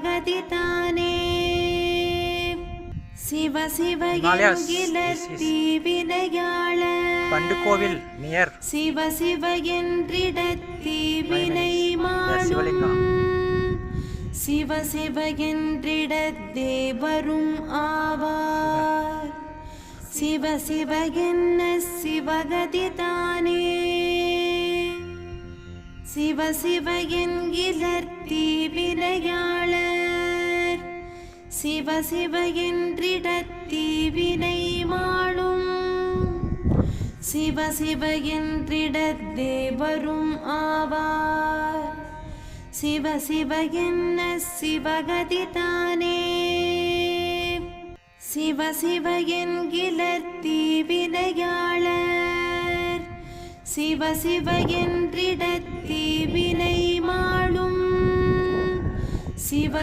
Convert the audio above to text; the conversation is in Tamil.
சிவகதி தானே. சிவ சிவ என்கிலர் தீவினையாளர் பண்டுகோவில் நியர் சிவ சிவ என்றிடத் தீவினை மாளும். சிவ சிவ என்றிடத் தேவரும் ஆவார். சிவ சிவ என்ன சிவகதி தானே. சிவ சிவ என்கிலர் தீவினையாளர் சிவ சிவ என்றிடத் தீவினை மாளும். சிவ சிவ என்றிடத் தேவரும் ஆவார். சிவ சிவ என்ன சிவகதி தானே. சிவ சிவ என்கிலர் தீவினையாளர் சிவ சிவ என்றிடத் தீவினை மாளும். சிவ